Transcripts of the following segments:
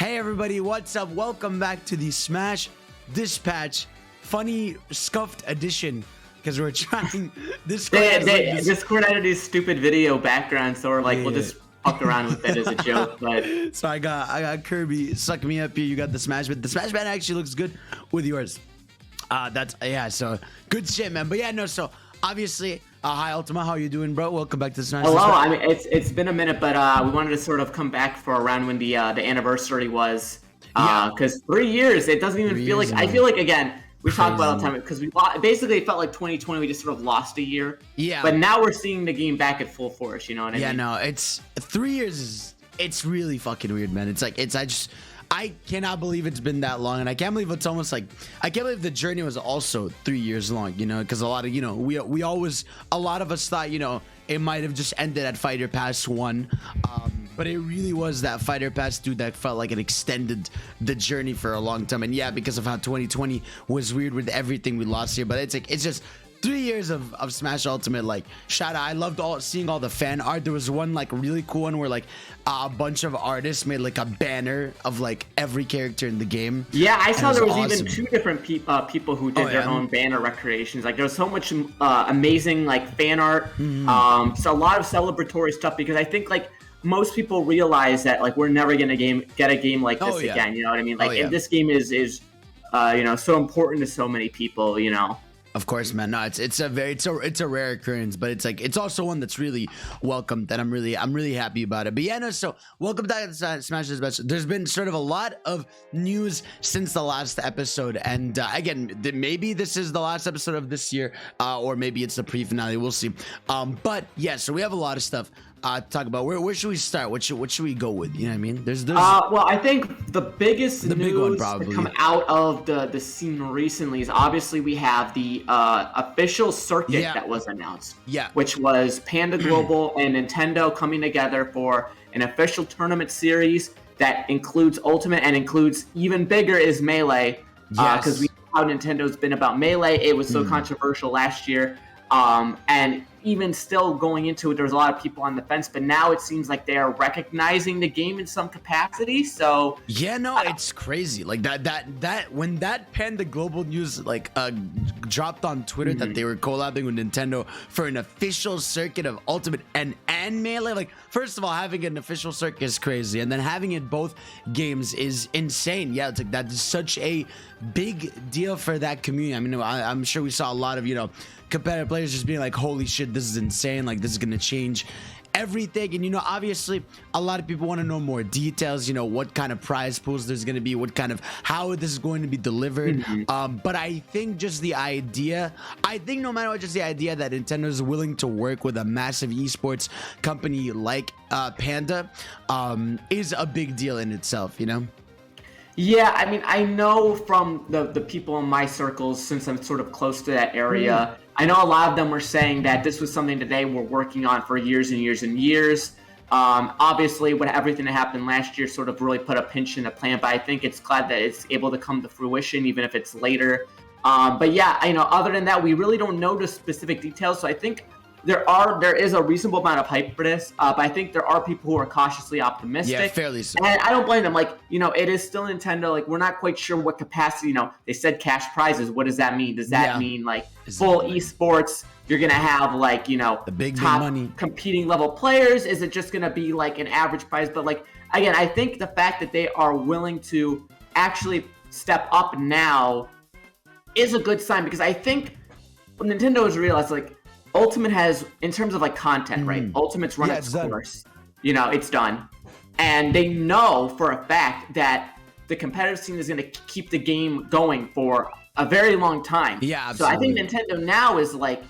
Hey everybody, what's up? Welcome back to the Smash Dispatch Funny Scuffed Edition. Because we're trying Discord had these stupid video backgrounds, so we're like, we'll just fuck around with it as a joke. But so I got Kirby sucking me up here. You got the Smash Band. The Smash Band actually looks good with yours. So good shit, man. But yeah, no, so obviously, hi Ultima, how you doing, bro? Welcome back to Smash. Hello. I mean, it's been a minute, but we wanted to sort of come back for around when the anniversary was, because 3 years, it doesn't even feel like. Man. I feel like again. We talk about it all the time because basically it felt like 2020 we just sort of lost a year. Yeah. But now we're seeing the game back at full force, you know what I mean? Yeah, no, it's 3 years it's really fucking weird, man. I cannot believe it's been that long, and I can't believe it's almost like I can't believe the journey was also 3 years long, you know, because a lot of, you know, a lot of us thought, you know, it might have just ended at Fighter Pass 1. But it really was that Fighter Pass, dude, that felt like it extended the journey for a long time. And yeah, because of how 2020 was weird with everything we lost here. But it's just 3 years of Smash Ultimate. Like, shout out, I loved seeing all the fan art. There was one like really cool one where like a bunch of artists made like a banner of like every character in the game. Yeah, I saw there was awesome. Even 2 different people who did their own banner recreations. Like, there was so much amazing like fan art. So a lot of celebratory stuff, because I think like most people realize that like we're never gonna get a game like this again. You know what I mean? Like, and this game is you know, so important to so many people. You know. Of course, man. No, it's a rare occurrence, but it's also one that's really welcomed, and I'm really happy about it. But yeah, no. So welcome back to Smash Dispatch. There's been sort of a lot of news since the last episode, and again, maybe this is the last episode of this year, or maybe it's the pre-finale. We'll see. But yeah, so we have a lot of stuff to talk about. Where should we start? What should we go with? You know what I mean? There's well, I think the biggest news that come out of the scene recently is obviously we have the official circuit that was announced. Yeah. Which was PandaGlobal and Nintendo coming together for an official tournament series that includes Ultimate and includes even bigger is Melee. Because we know how Nintendo's been about Melee. It was so controversial last year. And even still going into it, there's a lot of people on the fence, but now it seems like they are recognizing the game in some capacity. So yeah, no, it's crazy. Like that when that PandaGlobal news like dropped on Twitter that they were collabing with Nintendo for an official circuit of Ultimate and Melee. Like, first of all, having an official circuit is crazy, and then having it both games is insane. Yeah, it's like that is such a big deal for that community. I mean, I'm sure we saw a lot of, you know, competitive players just being like, holy shit, this is insane, like this is gonna change everything. And you know, obviously a lot of people want to know more details, you know, what kind of prize pools there's going to be, what kind of how this is going to be delivered. But I think just the idea, no matter what, just the idea that Nintendo is willing to work with a massive esports company like Panda is a big deal in itself, you know. Yeah, I mean, I know from the people in my circles, since I'm sort of close to that area, I know a lot of them were saying that this was something that they were working on for years and years and years. Obviously, with everything that happened last year sort of really put a pinch in the plan, but I think it's glad that it's able to come to fruition, even if it's later. But yeah, you know, other than that, we really don't know the specific details, so I think there is a reasonable amount of hype for this, but I think there are people who are cautiously optimistic. Yeah, fairly so. And I don't blame them. Like, you know, it is still Nintendo. Like, we're not quite sure what capacity, you know, they said cash prizes. What does that mean? Does that mean, like, full esports? You're going to have, like, you know, the big money competing level players? Is it just going to be, like, an average prize? But, like, again, I think the fact that they are willing to actually step up now is a good sign, because I think Nintendo has realized, like, Ultimate has, in terms of like content, right? Ultimate's run its course. You know, it's done. And they know for a fact that the competitive scene is going to keep the game going for a very long time. Yeah, absolutely. So I think Nintendo now is like,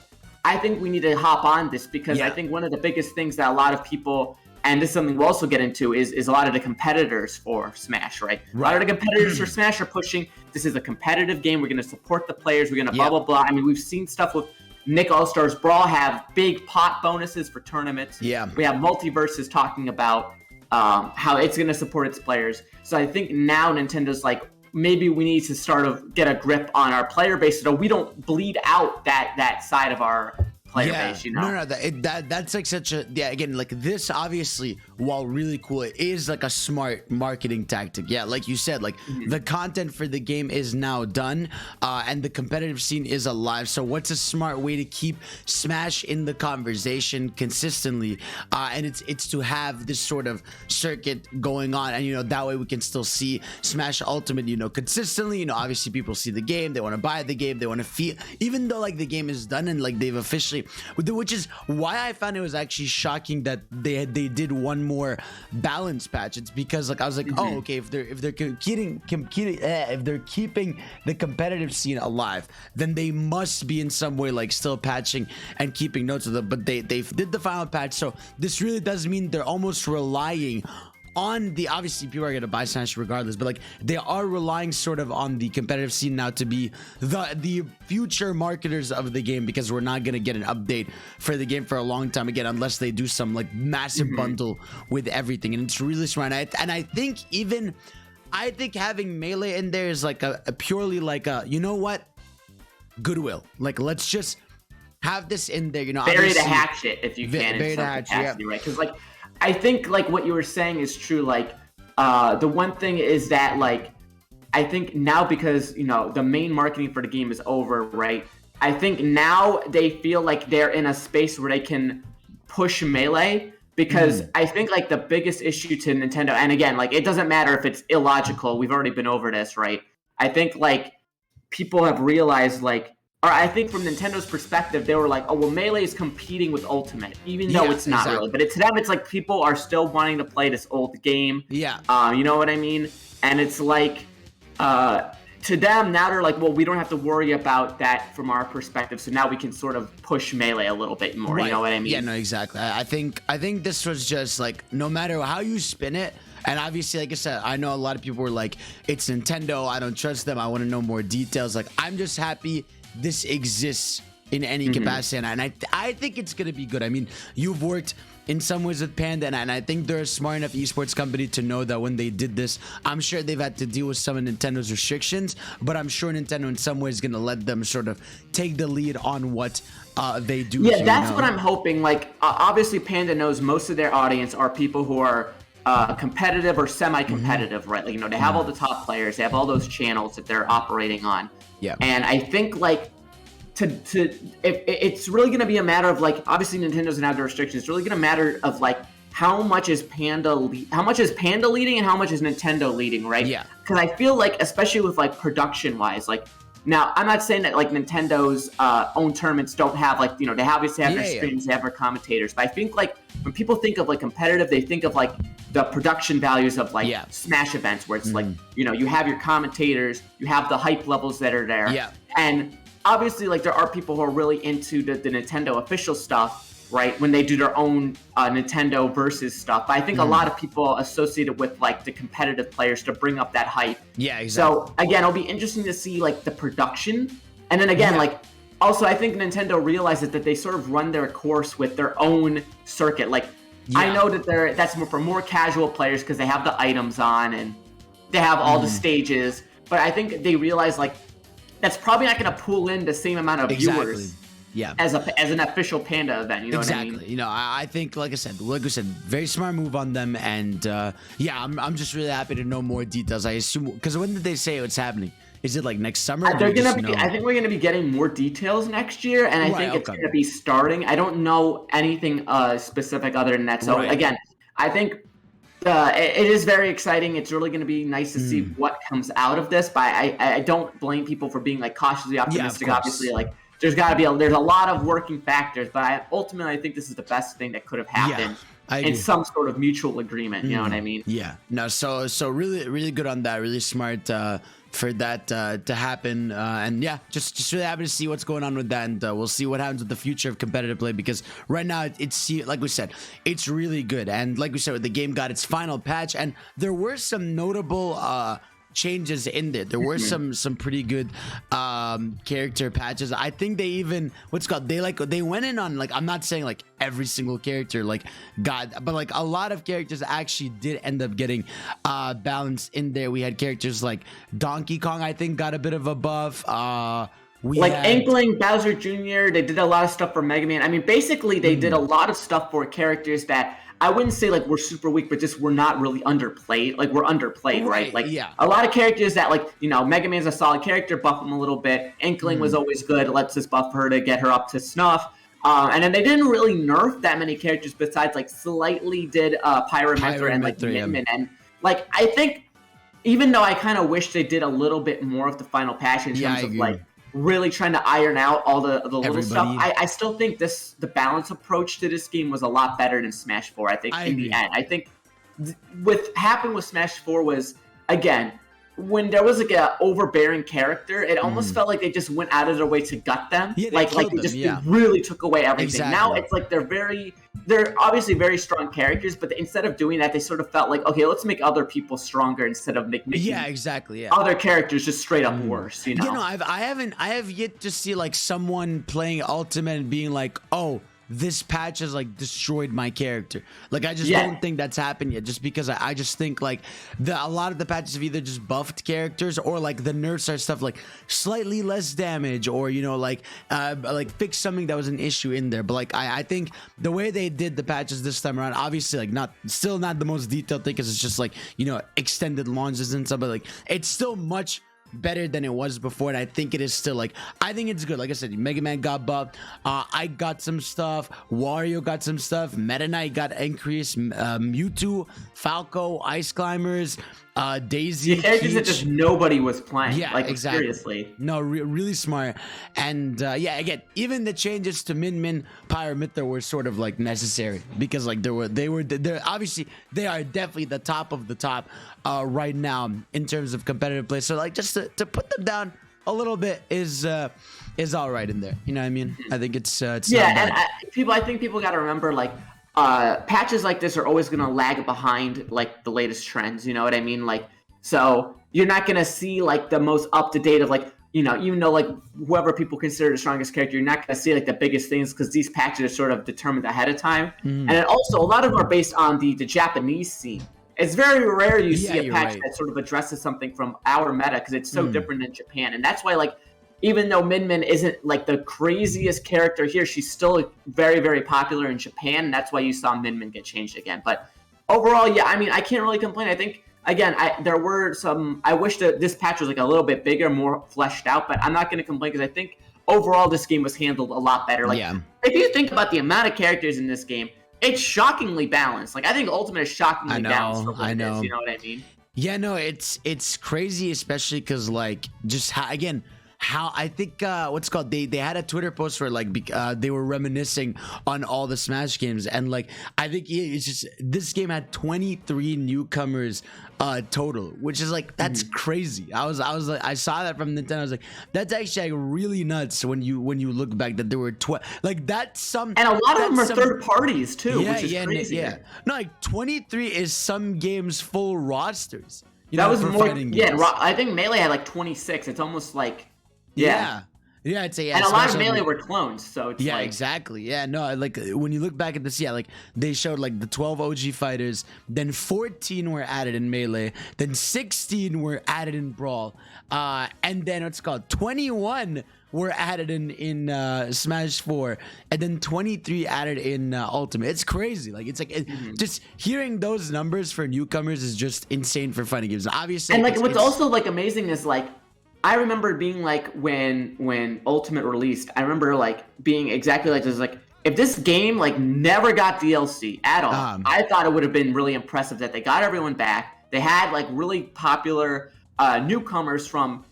I think we need to hop on this, because I think one of the biggest things that a lot of people, and this is something we'll also get into, is a lot of the competitors for Smash, right? A lot of the competitors for Smash are pushing, this is a competitive game, we're going to support the players, we're going to blah, blah, blah. I mean, we've seen stuff with Nick All-Stars Brawl have big pot bonuses for tournaments. Yeah. We have Multiversus talking about how it's going to support its players. So I think now Nintendo's like, maybe we need to start to get a grip on our player base so we don't bleed out that side of our player base, you know? No, that's like such a, again, like this obviously while really cool, it is like a smart marketing tactic. Yeah, like you said, like the content for the game is now done, and the competitive scene is alive. So what's a smart way to keep Smash in the conversation consistently? And it's to have this sort of circuit going on, and that way we can still see Smash Ultimate consistently. Obviously people see the game, they want to buy the game, they want to feel, even though like the game is done and like they've officially, which is why I found it was actually shocking that they did one more balance patch. It's because like I was like, oh, okay, if they're keeping the competitive scene alive, then they must be in some way like still patching and keeping notes of them. But they did the final patch, so this really does mean they're almost relying on the, obviously people are gonna buy Smash regardless, but like they are relying sort of on the competitive scene now to be the future marketers of the game, because we're not gonna get an update for the game for a long time again, unless they do some like massive bundle with everything. And it's really smart. And I think having Melee in there is like a purely like a, goodwill. Like, let's just have this in there, bury the hatchet if you can, bury the hatchet, right? Because like I think like what you were saying is true. Like the one thing is that like I think now, because the main marketing for the game is over, right? I think now they feel like they're in a space where they can push Melee, because I think like the biggest issue to Nintendo, and again, like it doesn't matter if it's illogical, we've already been over this, right? I think like people have realized like, or I think from Nintendo's perspective, they were like, oh, well, Melee is competing with Ultimate, even though it's not really. But to them, it's like people are still wanting to play this old game. Yeah. You know what I mean? And it's like, to them, now they're like, well, we don't have to worry about that from our perspective. So now we can sort of push Melee a little bit more. Right. You know what I mean? Yeah, no, exactly. I think this was just like, no matter how you spin it, and obviously, like I said, I know a lot of people were like, it's Nintendo, I don't trust them, I want to know more details. Like, I'm just happy this exists in any capacity, and I think it's gonna be good. I mean, you've worked in some ways with Panda, and I think they're a smart enough esports company to know that when they did this, I'm sure they've had to deal with some of Nintendo's restrictions, but I'm sure Nintendo in some ways is gonna let them sort of take the lead on what they do. Yeah, that's what I'm hoping. Like obviously Panda knows most of their audience are people who are competitive or semi-competitive, right? Like, they have all the top players, they have all those channels that they're operating on. Yeah. And I think like if it's really going to be a matter of like, obviously Nintendo's gonna have the restrictions. It's really going to matter of like how much is Panda leading and how much is Nintendo leading, right? Yeah. Because I feel like, especially with like production wise, like now I'm not saying that like Nintendo's own tournaments don't have like, they obviously have their streams, they have their commentators, but I think like when people think of like competitive, they think of like the production values of like Smash events, where it's like, you have your commentators, you have the hype levels that are there. Yeah. And obviously like there are people who are really into the Nintendo official stuff, right? When they do their own Nintendo versus stuff. But I think a lot of people associate it with like the competitive players to bring up that hype. Yeah, exactly. So again, it'll be interesting to see like the production. And then again, like also I think Nintendo realizes that they sort of run their course with their own circuit. Like I know that that's more for more casual players because they have the items on and they have all the stages. But I think they realize like that's probably not going to pull in the same amount of viewers as an official Panda event. You know what I mean? I think, like I said, very smart move on them. And I'm just really happy to know more details. I assume, because when did they say it's happening? Is it like next summer? I think we're going to be getting more details next year, and I think it's going to be starting. I don't know anything specific other than that. So again, I think it is very exciting. It's really going to be nice to see what comes out of this. But I don't blame people for being like cautiously optimistic. Obviously, like there's a lot of working factors. But ultimately, I think this is the best thing that could have happened. In some sort of mutual agreement. You know what I mean? Yeah. No. So really, really good on that. Really smart for that to happen. And just really happy to see what's going on with that. And we'll see what happens with the future of competitive play, because right now it's like we said, it's really good. And like we said, the game got its final patch, and there were some notable changes in there. There were some pretty good character patches. I think they even they went in on, like, I'm not saying like every single character like got, but like a lot of characters actually did end up getting balanced in there. We had characters like Donkey Kong, I think, got a bit of a buff. Inkling, Bowser Jr., they did a lot of stuff for Mega Man. I mean, basically they did a lot of stuff for characters that I wouldn't say like we're super weak, but just we're not really underplayed. Like we're underplayed, right? Like a lot of characters that like, you know, Mega Man's a solid character, buff him a little bit. Inkling was always good. Let's just buff her to get her up to snuff. And then they didn't really nerf that many characters besides like slightly did Pyramithra and like Min Min. And like I think even though I kind of wish they did a little bit more of the final patch in terms of like really trying to iron out all the little stuff, I still think the balance approach to this game was a lot better than Smash 4. I think the end. I think what happened with Smash 4 was, again, when there was like a overbearing character, it almost felt like they just went out of their way to gut them. Yeah, like they just really took away everything. Exactly. Now it's like they're obviously very strong characters, but instead of doing that, they sort of felt like, okay, let's make other people stronger instead of making other characters just straight up worse. You know? You know, I have yet to see like someone playing Ultimate and being like, oh, this patch has like destroyed my character. Like I just don't think that's happened yet, just because I just think like a lot of the patches have either just buffed characters or like the nerfs are stuff like slightly less damage, or you know like fix something that was an issue in there. But like I think the way they did the patches this time around, obviously like still not the most detailed thing, because it's just like, you know, extended launches and stuff, but like it's still much better than it was before, and I think it is still like, I think it's good. Like I said, Mega Man got buffed, I got some stuff, Wario got some stuff, Meta Knight got increased, Mewtwo, Falco, Ice Climbers, Daisy, characters that just nobody was playing. Yeah, like exactly. Seriously. No, really smart. And yeah, again, even the changes to Min Min, Pyramithra were sort of like necessary, because like they're obviously, they are definitely the top of the top right now in terms of competitive play. So like just to put them down a little bit is all right in there. You know what I mean? I think it's not bad. And I think people got to remember, like, patches like this are always going to lag behind like the latest trends. You know what I mean? Like, so you're not going to see like the most up to date of like, you know, even though like whoever people consider the strongest character, you're not going to see like the biggest things, because these patches are sort of determined ahead of time. And then also a lot of them are based on the Japanese scene. It's very rare you see a patch that sort of addresses something from our meta, because it's so different in Japan. And that's why, like, even though Min Min isn't like the craziest character here, she's still very, very popular in Japan. And that's why you saw Min Min get changed again. But overall, yeah, I mean, I can't really complain. I think, again, there were some, I wish that this patch was like a little bit bigger, more fleshed out, but I'm not going to complain, because I think overall this game was handled a lot better. Like, if you think about the amount of characters in this game, it's shockingly balanced. Like, I think Ultimate is shockingly balanced for what it is, you know what I mean? Yeah, no, it's crazy, especially because like just how I think what's called, they had a Twitter post where like they were reminiscing on all the Smash games, and like I think it's just, this game had 23 newcomers total, which is like, that's crazy. I was like, I saw that from Nintendo. I was like, that's actually like really nuts when you look back that there were like that's some, and a lot of them are third parties too, which is crazy. No, like 23 is some games full rosters. That was more. I think Melee had like 26. It's almost like. Yeah, I'd say and a lot of Melee were clones, so it's like... exactly. Yeah, no, like when you look back at this, like they showed like the 12 OG fighters, then 14 were added in Melee, then 16 were added in Brawl, and then what's called 21 were added in Smash 4, and then 23 added in Ultimate. It's crazy. Like, it's like just hearing those numbers for newcomers is just insane for fighting games. Obviously, and like what's also like amazing is like, I remember being like, when Ultimate released, I remember like being exactly like this. Like, if this game like never got DLC at all, I thought it would have been really impressive that they got everyone back. They had like really popular newcomers from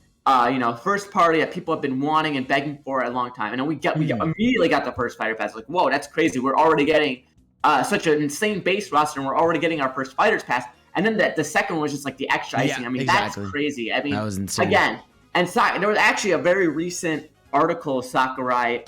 first party that people have been wanting and begging for a long time. And then we immediately got the first fighter pass. Like, whoa, that's crazy. We're already getting such an insane base roster, and we're already getting our first fighters pass. And then the second one was just like the extra icing. I mean, that's crazy. I mean, that was insane. Again. And there was actually a very recent article Sakurai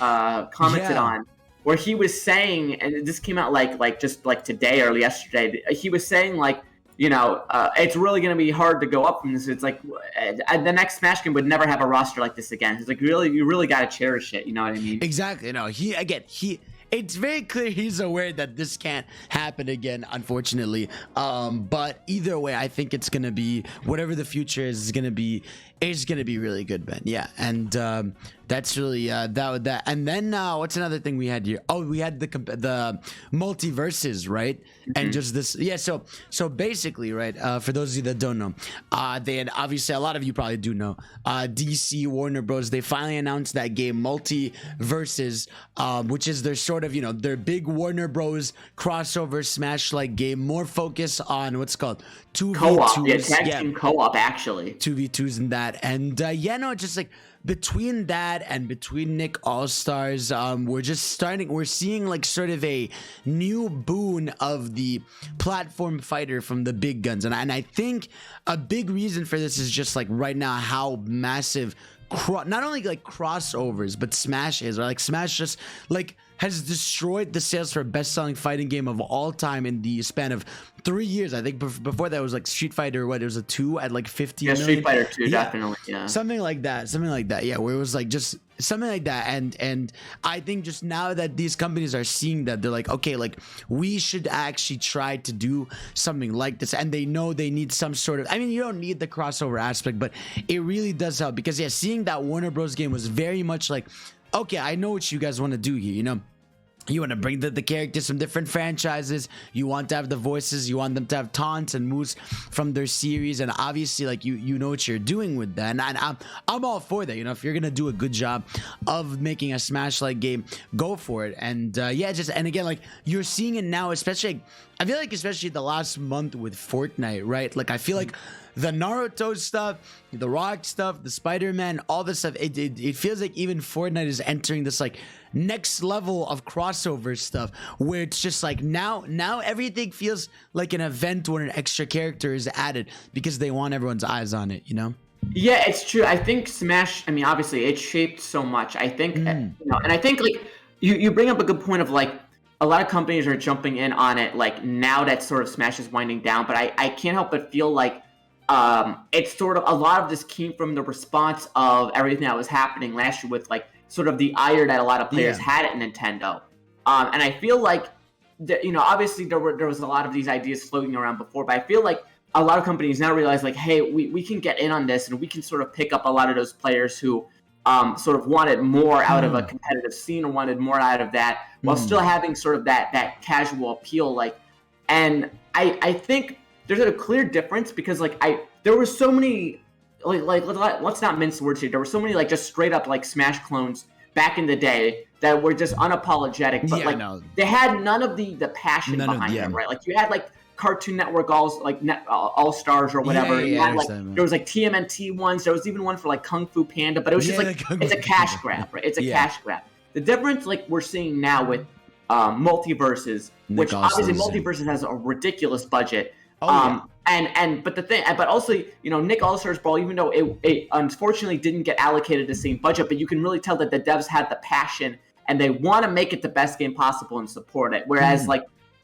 commented on, where he was saying, and this came out like just like today or yesterday. He was saying like, it's really going to be hard to go up from this. It's like the next Smash game would never have a roster like this again. It's like, you really got to cherish it. You know what I mean? Exactly. No, it's very clear he's aware that this can't happen again, unfortunately. But either way, I think it's gonna be whatever the future is gonna be. It's gonna be really good, Ben. Yeah, and that's really that. And then what's another thing we had here? Oh, we had the multiverses, right? And just this, yeah. So basically, right? For those of you that don't know, they had obviously a lot of you probably do know. DC Warner Bros. They finally announced that game Multiversus, which is their sort of their big Warner Bros. Crossover Smash-like game, more focus on what's called 2v2s, co-op, tag team co-op actually. 2v2s and that, and just like between that and between Nick All-Stars, we're seeing like sort of a new boon of the platform fighter from the big guns, and I think a big reason for this is just like right now how massive not only like crossovers but Smash is, or like Smash just like has destroyed the sales for best-selling fighting game of all time in the span of 3 years. I think before that was like Street Fighter, it was a 2 at like 50 million. Street Fighter 2, definitely, yeah. Something like that, yeah, where it was like just something like that. And I think just now that these companies are seeing that, they're like, okay, like we should actually try to do something like this. And they know they need some sort of, I mean, you don't need the crossover aspect, but it really does help, because yeah, seeing that Warner Bros. Game was very much like, okay, I know what you guys want to do here, you want to bring the characters from different franchises, you want to have the voices, you want them to have taunts and moves from their series, and obviously like you know what you're doing with that, and I'm all for that. If you're gonna do a good job of making a Smash like game, go for it. And and again, like you're seeing it now, especially like, I feel like especially the last month with Fortnite, right? Like I feel like the Naruto stuff, the Rock stuff, the Spider-Man, all this stuff, it feels like even Fortnite is entering this like next level of crossover stuff, where it's just like now everything feels like an event when an extra character is added, because they want everyone's eyes on it, Yeah, it's true. I think Smash, I mean, obviously it shaped so much. I think, and I think like you bring up a good point of like, a lot of companies are jumping in on it like now that sort of Smash is winding down, but I can't help but feel like it's sort of, a lot of this came from the response of everything that was happening last year with like sort of the ire that a lot of players had at Nintendo. And I feel like, obviously there was a lot of these ideas floating around before, but I feel like a lot of companies now realize like, hey, we can get in on this, and we can sort of pick up a lot of those players who sort of wanted more out of a competitive scene, or wanted more out of that, while still having sort of that casual appeal. Like, and I think there's a clear difference, because like there were so many like let's not mince words here. There were so many like just straight up like Smash clones back in the day that were just unapologetic, but they had none of the passion behind them, right? Like you had like Cartoon Network All Stars or whatever. There was like TMNT ones. There was even one for like Kung Fu Panda, but it was just like it's a cash grab, right? It's a cash grab. The difference like we're seeing now with Multiversus, which obviously Multiversus has a ridiculous budget. But also, Nick All-Stars Brawl, even though it unfortunately didn't get allocated the same budget, but you can really tell that the devs had the passion and they want to make it the best game possible and support it. Whereas like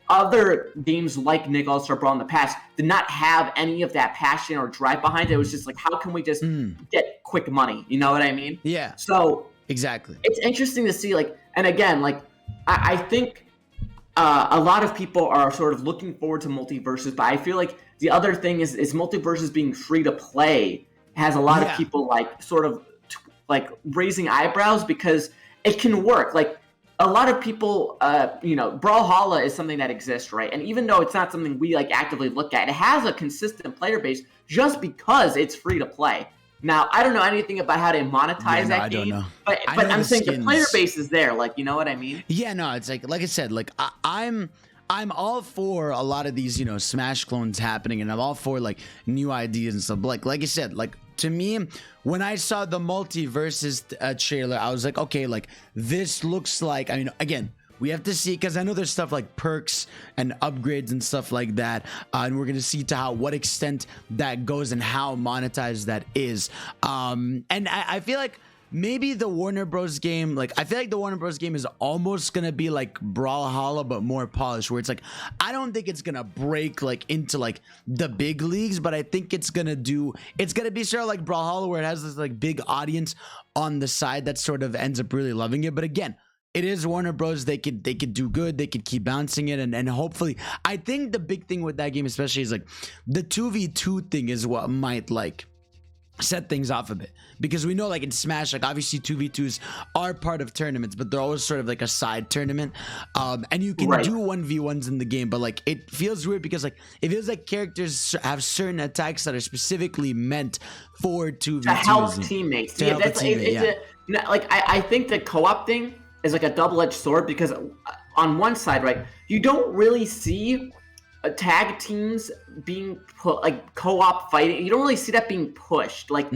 other games like Nick All-Star Brawl in the past did not have any of that passion or drive behind it. It was just like, how can we just get quick money? You know what I mean? Yeah. So exactly. It's interesting to see, like, and again, like I think a lot of people are sort of looking forward to Multiversus, but I feel like the other thing is Multiversus being free to play has a lot of people like sort of like raising eyebrows, because it can work. Like a lot of people, Brawlhalla is something that exists, right? And even though it's not something we like actively look at, it has a consistent player base just because it's free to play. Now, I don't know anything about how to monetize that game, don't know. But I'm saying the player base is there. Like, you know what I mean? Yeah, no, it's like I said, like I'm all for a lot of these, Smash clones happening, and I'm all for like new ideas and stuff. Like I said, like to me, when I saw the Multiversus trailer, I was like, okay, like this looks like, I mean, again, we have to see, because I know there's stuff like perks and upgrades and stuff like that, and we're gonna see to what extent that goes and how monetized that is. And I feel like maybe the Warner Bros. Game, like I feel like the Warner Bros. Game is almost gonna be like Brawlhalla but more polished, where it's like I don't think it's gonna break like into like the big leagues, but I think it's gonna be sort of like Brawlhalla, where it has this like big audience on the side that sort of ends up really loving it. But again, it is Warner Bros. They could do good. They could keep bouncing it, and hopefully, I think the big thing with that game especially is like the 2v2 thing is what might like set things off a bit, because we know like in Smash, like obviously 2v2s are part of tournaments, but they're always sort of like a side tournament, and you can do 1v1s in the game, but like it feels weird because like it feels like characters have certain attacks that are specifically meant for 2v2s to help teammates. I think the co-op thing is like a double-edged sword, because on one side, right, you don't really see tag teams being put like co-op fighting. You don't really see that being pushed, like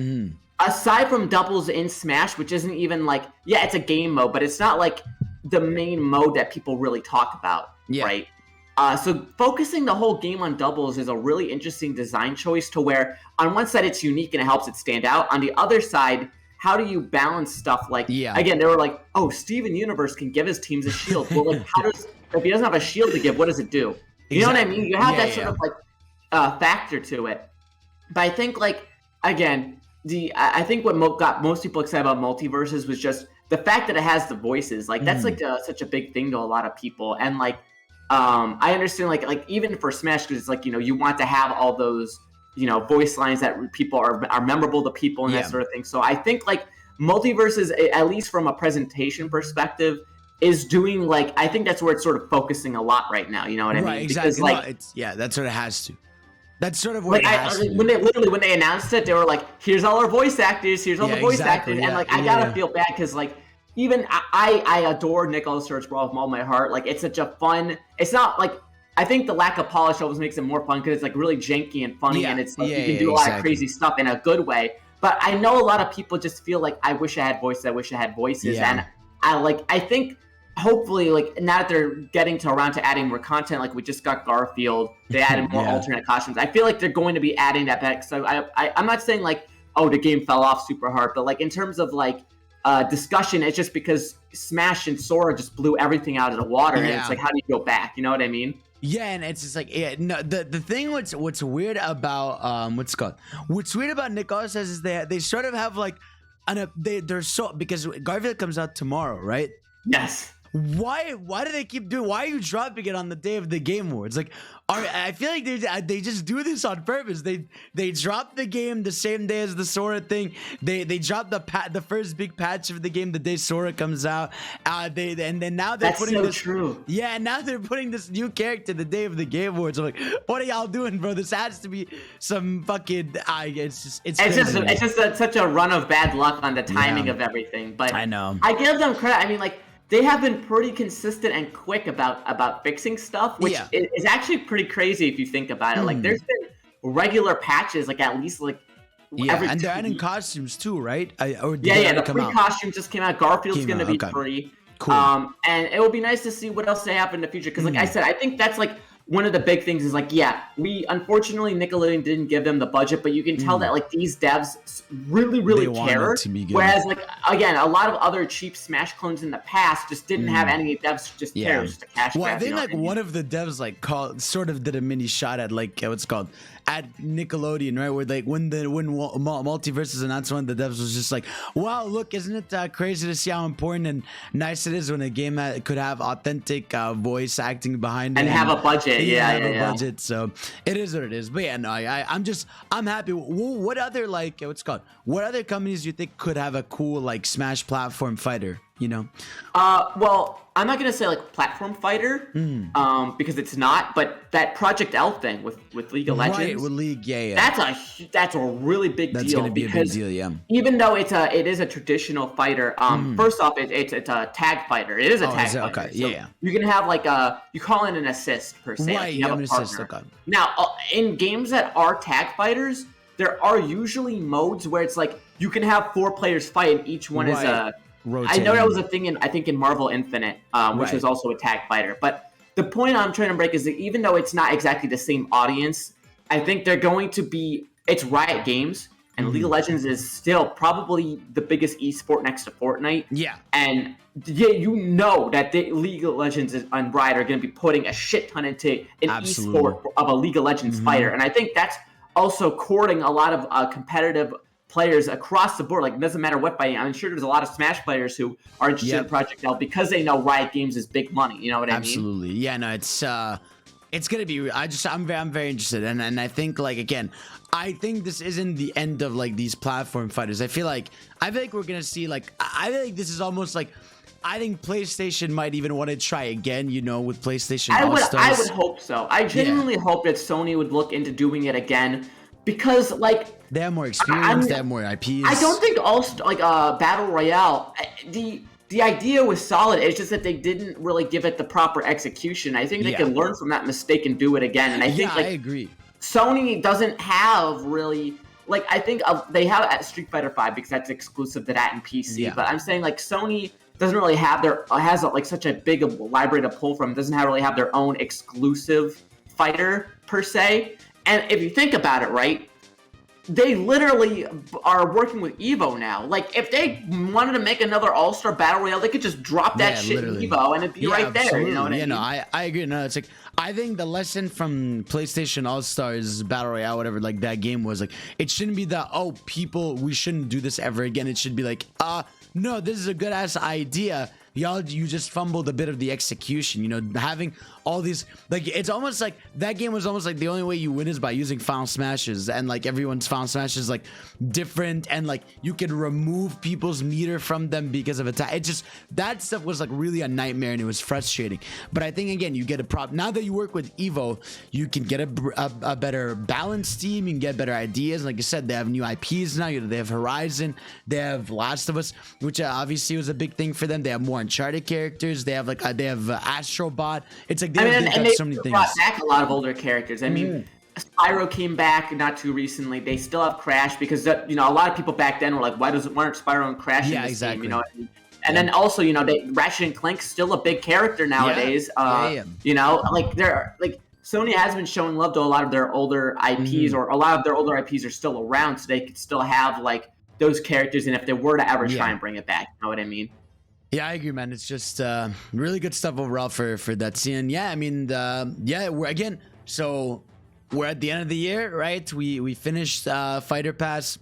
aside from doubles in Smash, which isn't even like, yeah, it's a game mode, but it's not like the main mode that people really talk about, right? So focusing the whole game on doubles is a really interesting design choice, to where on one side it's unique and it helps it stand out, on the other side, how do you balance stuff like, again, they were like, oh, Steven Universe can give his teams a shield. Well, like, if he doesn't have a shield to give, what does it do? You know what I mean? You have that sort of like factor to it. But I think like, again, I think what got most people excited about Multiversus was just the fact that it has the voices. Like that's like such a big thing to a lot of people. And like, I understand like even for Smash, because it's like, you know, you want to have all those, you know, voice lines that people are memorable to people and that sort of thing. So I think like Multiversus, at least from a presentation perspective, is doing like, I think that's where it's sort of focusing a lot right now. You know what I mean? Right, exactly. Because, like, no, that's what it has to. That's sort of what like, it has to. When they announced it, they were like, "Here's all our voice actors. Here's all the voice actors." And like, I gotta feel bad because like, even I adore Nicholas Searchball with all my heart. Like, it's such a fun. It's not like, I think the lack of polish always makes it more fun because it's like really janky and funny, and it's like you can do a lot of crazy stuff in a good way. But I know a lot of people just feel like, I wish I had voices. I wish I had voices, and I think. Hopefully, like now that they're getting around to adding more content, like we just got Garfield, they added more alternate costumes. I feel like they're going to be adding that back. So I'm not saying like, oh, the game fell off super hard, but like in terms of like discussion, it's just because Smash and Sora just blew everything out of the water, and it's like, how do you go back? You know what I mean? Yeah, and it's just like, the thing what's weird about what's weird about Nicholas says is they sort of have like they're so, because Garfield comes out tomorrow, right? Yes. Why do they keep doing? Why are you dropping it on the day of the Game Awards? Like, I feel like they just do this on purpose. They drop the game the same day as the Sora thing. They drop the first big patch of the game the day Sora comes out. And then now they're putting this. True. Yeah, now they're putting this new character the day of the Game Awards. I'm like, what are y'all doing, bro? This has to be some fucking. It's just such a run of bad luck on the timing of everything. But I know. I give them credit. I mean, like, they have been pretty consistent and quick about fixing stuff, which is actually pretty crazy if you think about it. Like, there's been regular patches, like at least like every and they're 2 adding weeks. Costumes too, right? The free costume just came out. Garfield's going to be free. Cool. And it will be nice to see what else they have in the future. Because like I said, I think that's like one of the big things is like, we unfortunately Nickelodeon didn't give them the budget, but you can tell that like these devs really care. Whereas like, again, a lot of other cheap Smash clones in the past just didn't have any devs just care, just a cash grab. I think like one of the devs like sort of did a mini shot at like what's it called at Nickelodeon, right? Where like when Multiversus announced, one of the devs was just like, wow, look, isn't it crazy to see how important and nice it is when a game could have authentic voice acting behind it and have a budget. Budget. So it is what it is. But yeah, no, I'm happy. What other like what other companies do you think could have a cool like Smash platform fighter? You know? Well, I'm not gonna say like platform fighter, because it's not. But that Project L thing with League of Legends, right? With League, that's a really big deal. That's gonna be a big deal, yeah. Even though it is a traditional fighter, first off, it's a tag fighter. It is a tag fighter. Okay, so you can have like you call it an assist per se. Right, like you have an assist. Okay. Now, in games that are tag fighters, there are usually modes where it's like you can have 4 players fight, and each one is a. Rotating. I know that was a thing in Marvel Infinite, which was also a tag fighter. But the point I'm trying to break is that even though it's not exactly the same audience, I think they're going to be. It's Riot Games, and League of Legends is still probably the biggest esport next to Fortnite. Yeah. And you know that League of Legends and Riot are going to be putting a shit ton into an esport of a League of Legends fighter, and I think that's also courting a lot of competitive players across the board. Like, it doesn't matter what fighting. I'm sure there's a lot of Smash players who are interested in Project L because they know Riot Games is big money. You know what I mean? Absolutely. Yeah, no, it's gonna be. I'm very interested, and I think, like, again, I think this isn't the end of like these platform fighters. I feel like we're gonna see, like, I feel like this is almost like, I think PlayStation might even want to try again, you know, with PlayStation All-Stars. I would hope so. I genuinely hope that Sony would look into doing it again, because, like, they have more experience, they have more IPs. I don't think Battle Royale, the idea was solid. It's just that they didn't really give it the proper execution. I think they can learn from that mistake and do it again. And I think, like, I agree. Sony doesn't have really, like, I think they have at Street Fighter V because that's exclusive to that and PC. But I'm saying, like, Sony doesn't really have like such a big library to pull from. It doesn't really have their own exclusive fighter per se. And if you think about it, right, they literally are working with Evo now. Like, if they wanted to make another All-Star Battle Royale, they could just drop that shit literally in Evo and it'd be right there. You know what I mean? No, I agree. No, it's like, I think the lesson from PlayStation All-Stars Battle Royale, whatever, like, that game was, like, it shouldn't be that, oh, people, we shouldn't do this ever again. It should be like, no, this is a good ass idea. You just fumbled a bit of the execution, you know, having all these, like, it's almost like that game was almost like the only way you win is by using Final Smashes, and like everyone's Final Smash is like different, and like you can remove people's meter from them because of attack. It just, that stuff was like really a nightmare, and it was frustrating. But I think, again, you get a prop now that you work with Evo, you can get a better balanced team, you can get better ideas. Like I said, they have new IPs now. They have Horizon, they have Last of Us, which obviously was a big thing for them. They have more Uncharted characters. They have like Astrobot. It's like they've so many things. Brought back a lot of older characters. I mean, Spyro came back not too recently. They still have Crash because, you know, a lot of people back then were like, why aren't Spyro and Crash in this game? You know what I mean? And then also, you know, Ratchet and Clank's still a big character nowadays. You know, like, they're like, Sony has been showing love to a lot of their older IPs, or a lot of their older IPs are still around, so they could still have like those characters. And if they were to ever try and bring it back, you know what I mean? Yeah, I agree, man. It's just really good stuff overall for that scene. Yeah, I mean, we're again. So we're at the end of the year, right? We finished Fighter Pass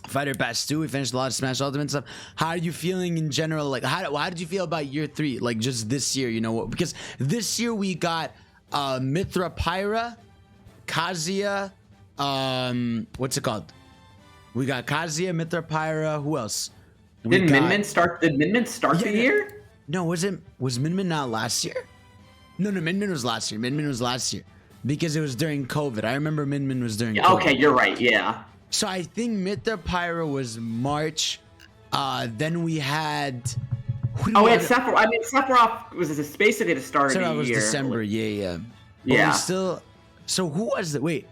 2. We finished a lot of Smash Ultimate stuff. How are you feeling in general? Like, how did you feel about year 3? Like, just this year, you know, because this year we got Mithra Pyra, Kazuya, what's it called? We got Kazuya, Mithra Pyra. Who else? Did Min Min start the year? No, was Min Min not last year? No, Min Min was last year. Min Min was last year because it was during COVID. I remember Min Min was during COVID. Okay, you're right. Yeah. So I think Mithra Pyra was March. Then we had. Sephiroth. I mean, Sephiroth was basically the start of the year. Sephiroth was December. Yeah. Yeah. So who was it? Wait.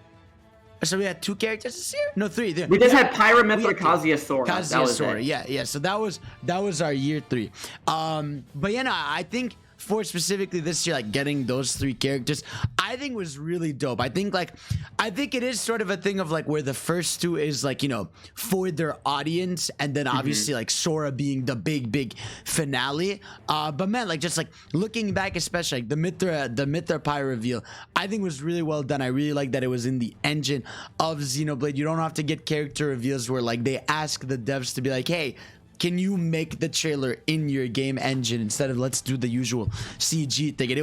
So we had 2 characters this year? No, 3. We just had Pyra, Mithra, Kazuya, Sora. Kazuya, Sora. Yeah. So that was our year 3. But yeah, no, I think for specifically this year, like, getting those 3 characters, I think was really dope. I think it is sort of a thing of like where the first 2 is like, you know, for their audience, and then obviously like Sora being the big finale. But man, like, just like looking back, especially like the Mithra Pyra reveal, I think was really well done. I really like that it was in the engine of Xenoblade. You don't have to get character reveals where like they ask the devs to be like, hey, can you make the trailer in your game engine instead of let's do the usual CG thing? And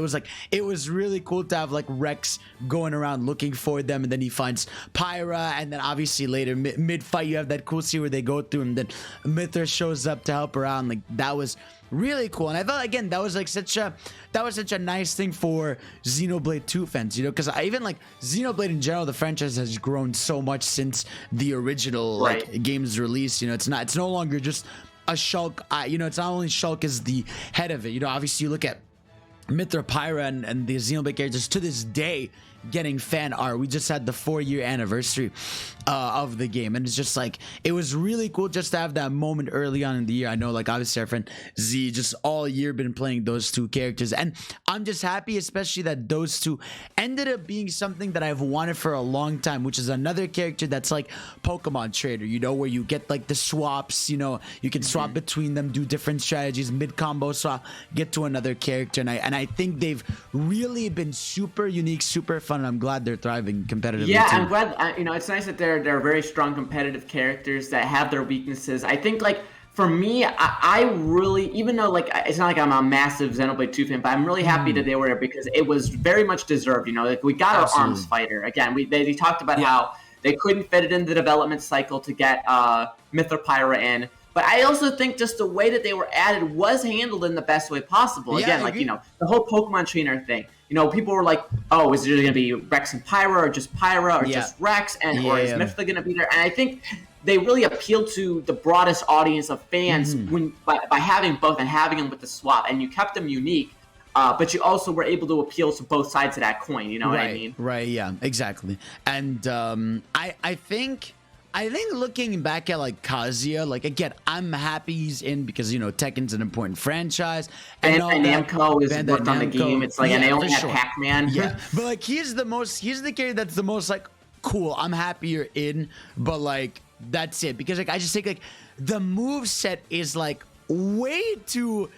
it was really cool to have like Rex going around looking for them, and then he finds Pyra, and then obviously later mid fight you have that cool scene where they go through, and then Mithra shows up to help around. Like, that was really cool, and I thought, again, that was such a nice thing for Xenoblade 2 fans, you know, because I even like Xenoblade in general, the franchise has grown so much since the original like game's release. You know, it's no longer just a Shulk. You know, it's not only Shulk is the head of it. You know, obviously you look at Mithra Pyra and the Xenoblade characters to this day getting fan art. We just had the 4-year anniversary of the game, and it's just like, it was really cool just to have that moment early on in the year. I know, like, obviously our friend Z just all year been playing those 2 characters, and I'm just happy especially that those 2 ended up being something that I've wanted for a long time, which is another character that's like Pokemon Trader, you know, where you get like the swaps, you know, you can swap between them, do different strategies, mid combo swap, get to another character, and I think they've really been super unique, super fun fun, and I'm glad they're thriving competitively. Yeah, too. I'm glad. You know, it's nice that they're very strong competitive characters that have their weaknesses. I think like for me, I really, even though like it's not like I'm a massive Xenoblade 2 fan, but I'm really happy that they were there because it was very much deserved. You know, like we got our arms fighter again. They talked about how they couldn't fit it in the development cycle to get Mythropyra in. But I also think just the way that they were added was handled in the best way possible. Again, like, you know, the whole Pokemon trainer thing. You know, people were like, oh, is there going to be Rex and Pyra or just Pyra or just Rex? Or is Mythra going to be there? And I think they really appealed to the broadest audience of fans by having both and having them with the swap. And you kept them unique, but you also were able to appeal to both sides of that coin. You know what I mean? Right, yeah, exactly. And I think looking back at like Kazuya, like again, I'm happy he's in because you know Tekken's an important franchise, and Namco is worked on the game. It's like and they only had Pac-Man. Yeah, but like he's the character that's the most like cool. I'm happy you're in, but like that's it because like I just think like the move set is like way too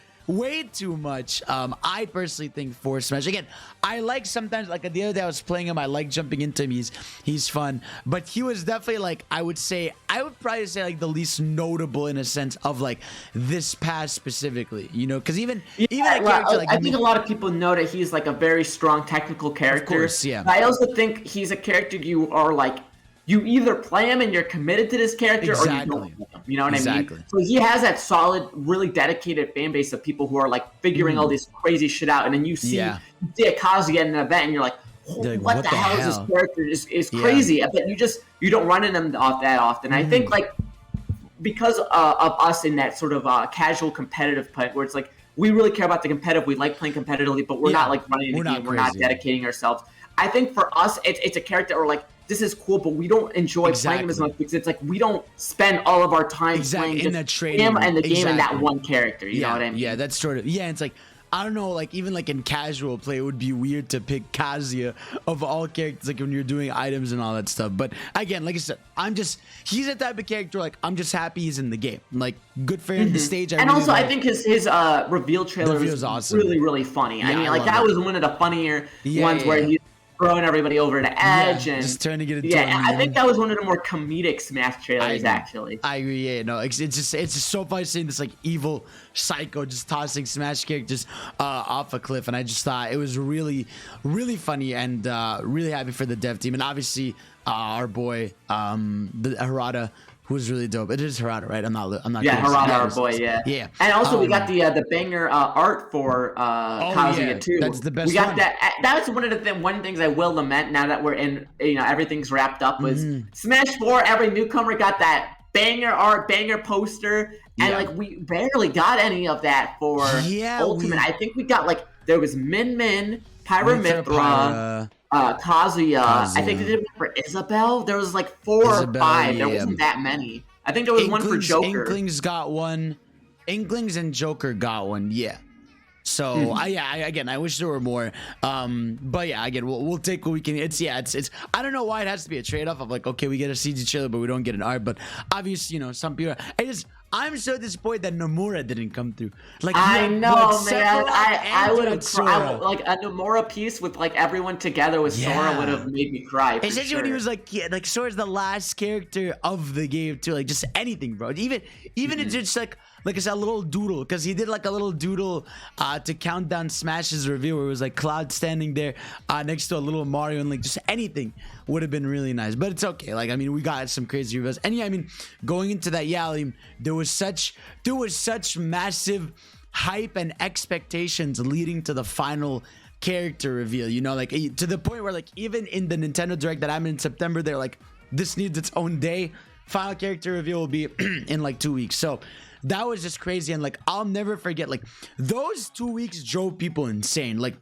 much. I personally think for Smash. Again, I like sometimes like the other day I was playing him. I like jumping into him. He's fun, but he was definitely like I would probably say like the least notable in a sense of like this pass specifically. You know, because even a character like I think a lot of people know that he's like a very strong technical character. Of course, yeah. But I also think he's a character you are like. You either play him and you're committed to this character or you don't play him. You know what I mean? So he has that solid, really dedicated fan base of people who are like figuring all this crazy shit out. And then you see a Kazuya in an event and you're like, what the hell is this character? It's crazy. But you don't run into them off that often. I think like because of us in that sort of casual competitive point where it's like, we really care about the competitive. We like playing competitively, but we're not like running the game. We're not dedicating ourselves. I think for us, it's a character or like, this is cool, but we don't enjoy playing him as much because it's like we don't spend all of our time playing in just the him and the game and that one character. You know what I mean? Yeah, that's sort of it's like I don't know, like even like in casual play, it would be weird to pick Kazuya of all characters, like when you're doing items and all that stuff. But again, like I said, he's a type of character like I'm just happy he's in the game. Like good for him. The stage, I think his reveal trailer was awesome. Really funny. I mean, like that was one of the funnier ones where he's throwing everybody over the edge and just turning it into I think that was one of the more comedic Smash trailers actually. I agree. No, it's just so funny seeing this like evil psycho just tossing Smash characters off a cliff, and I just thought it was really funny and really happy for the dev team, and obviously our boy the Harada, who's really dope. It is Harada, right? I'm not. Yeah, Harada, our boy. Yeah. And also, we got the banger art for Kazuya too. That's the best. We got that. That was one of the one things I will lament now that we're in. You know, everything's wrapped up. Was Smash 4? Every newcomer got that banger art, banger poster, and like we barely got any of that for Ultimate. I think we got like there was Min, Pyra Mythra. Kazuya. I think they did one for Isabelle. There was like 4 or 5. There wasn't that many. I think there was one for Joker. Inklings got one. Inklings and Joker got one. Yeah. So I wish there were more. But yeah, again, we'll take what we can. It's I don't know why it has to be a trade-off of like, okay, we get a CG trailer, but we don't get an art. But obviously, you know, some people. I'm so disappointed that Nomura didn't come through. Like I know, man. I would have like a Nomura piece with like everyone together with Sora would have made me cry. Especially when he was like, like Sora's the last character of the game too. Like just anything, bro. Even it's just like I said, a little doodle, because he did like a little doodle to count down Smash's reveal where it was like Cloud standing there next to a little Mario, and like just anything would have been really nice. But it's okay. Like I mean, we got some crazy reveals, and I mean, going into that, there was such massive hype and expectations leading to the final character reveal. You know, like to the point where like even in the Nintendo Direct that I'm in September, they're like, this needs its own day. Final character reveal will be in like 2 weeks. So that was just crazy, and like I'll never forget, like those 2 weeks drove people insane. Like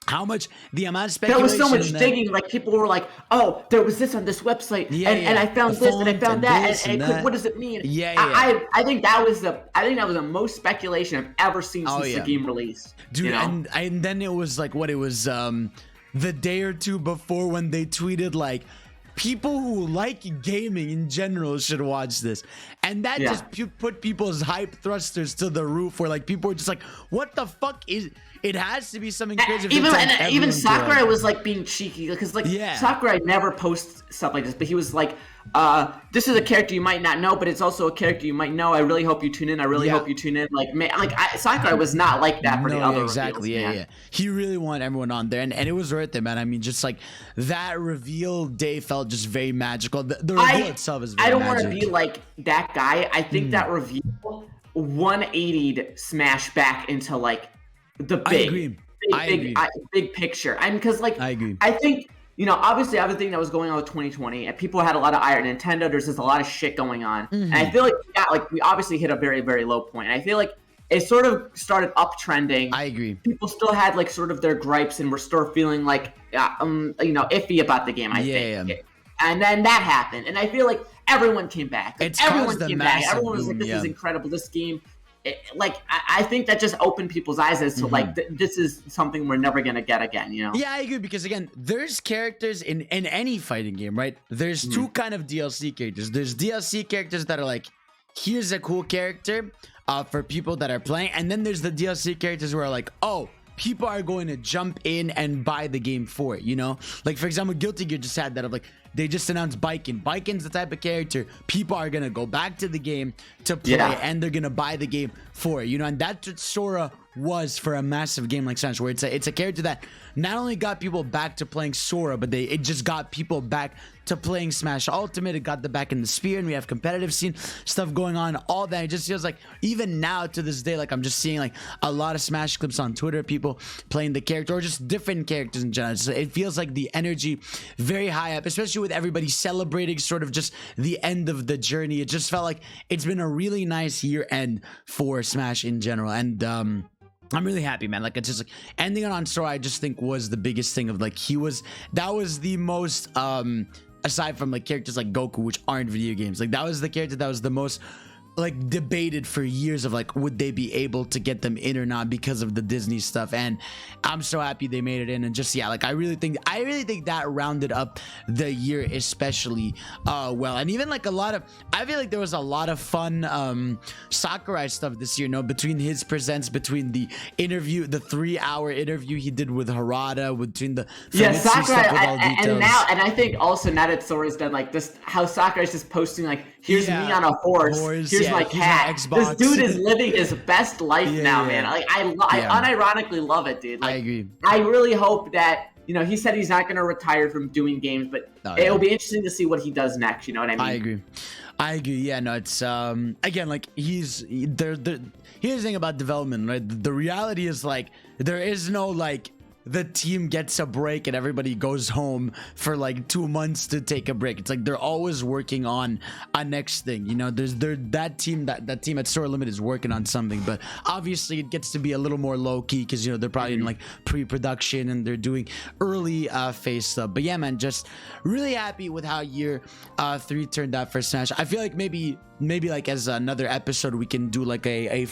how much the amount of speculation. There was so much digging. Like people were like, "Oh, there was this on this website, and I found this, and I found that, and what does it mean?" I think that was the most speculation I've ever seen since the game released. Dude, you know? and then it was like the day or two before when they tweeted like, people who like gaming in general should watch this. And that just put people's hype thrusters to the roof, where like people were just like, what the fuck is it? Has to be something crazy. Even Sakurai was like being cheeky, because like Sakurai never posts stuff like this, but he was like, this is a character you might not know, but it's also a character you might know. I really hope you tune in. I really hope you tune in. Sakurai was not like that for the other exactly. reveals, He really wanted everyone on there, and it was worth it, man. I mean, just like that reveal day felt just very magical. The reveal itself is very I don't want to be like that guy. I think that reveal 180'd Smash back into like the big picture. And because like I agree. I think, you know, obviously everything that was going on with 2020, and people had a lot of ire. Nintendo, there's just a lot of shit going on, and I feel like we obviously hit a very, very low point. And I feel like it sort of started uptrending. I agree. People still had like sort of their gripes, and were still feeling like iffy about the game. I think. Yeah. And then that happened, and I feel like everyone came back. Everyone came back. Everyone was like, "This is incredible. This game." I think that just opened people's eyes as to like this is something we're never gonna get again, you know? Yeah, I agree, because again, there's characters in any fighting game, right? There's two kind of DLC characters. There's DLC characters that are like, here's a cool character for people that are playing, and then there's the DLC characters who are like, oh, people are going to jump in and buy the game for it, you know? Like, for example, Guilty Gear just had that of like, they just announced Baiken. Baiken's the type of character people are going to go back to the game to play, and they're going to buy the game for it, you know? And that's what Sora was for a massive game like Smash, where it's a character that not only got people back to playing Sora, but it just got people back to playing Smash Ultimate. It got them back in the sphere, and we have competitive scene stuff going on, all that. It just feels like even now to this day, like I'm just seeing like a lot of Smash clips on Twitter, people playing the character or just different characters in general. So it feels like the energy very high up, especially with everybody celebrating sort of just the end of the journey. It just felt like it's been a really nice year end for Smash in general, and I'm really happy, man. Like, it's just like ending on Sora, I just think was the biggest thing of like, that was the most aside from like characters like Goku, which aren't video games, like that was the character that was the most like debated for years of like, would they be able to get them in or not because of the Disney stuff. And I'm so happy they made it in. And just like I really think that rounded up the year especially well. And even like I feel like there was a lot of fun Sakurai stuff this year, between his presents, between the interview, the 3-hour interview he did with Harada, between the Sakurai stuff with all details. And I think also now that Sora's done like this, how Sakurai's just posting like, here's me on a horse, here's my cat. This dude is living his best life now, man. Like I unironically love it, dude. Like, I agree. I really hope that, he said he's not going to retire from doing games, but it'll be interesting to see what he does next. You know what I mean? I agree. Yeah, no, it's again, like here's the thing about development, right? The reality is like there is no like the team gets a break and everybody goes home for like 2 months to take a break. It's like they're always working on a next thing. That team at Sora Limit is working on something, but obviously it gets to be a little more low key because they're probably in like pre-production and they're doing early phase stuff. But yeah, man, just really happy with how year 3 turned out for Smash. I feel like maybe like as another episode we can do like a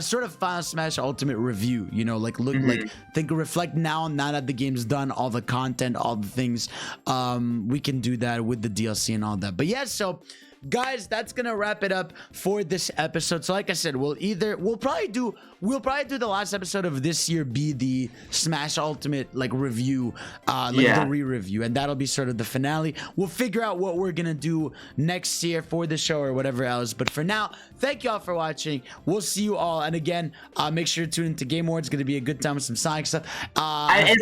sort of final Smash Ultimate review, like look like reflect now that the game's done, all the content, all the things. We can do that with the DLC and all that. But yeah, so guys, that's gonna wrap it up for this episode. So like I said, we'll probably do the last episode of this year be the Smash Ultimate like review, the re-review, and that'll be sort of the finale. We'll figure out what we're gonna do next year for the show or whatever else, but for now, thank you all for watching. We'll see you all, and again, make sure to tune into Game Awards. It's gonna be a good time with some Sonic stuff. I'm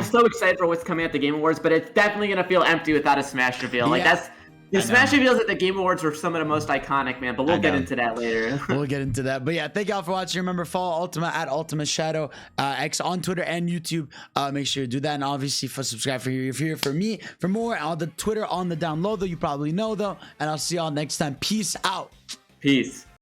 so excited for what's coming at the Game Awards, but it's definitely gonna feel empty without a Smash reveal. Like that's the Smash reveals at the Game Awards were some of the most iconic, man, but we'll get into that later. We'll get into that. But yeah, thank y'all for watching. Remember, follow Ultima at Ultima Shadow X on Twitter and YouTube. Make sure to do that. And obviously, subscribe if you're here for me, for more. All the Twitter on the down low, though. You probably know, though. And I'll see y'all next time. Peace out. Peace.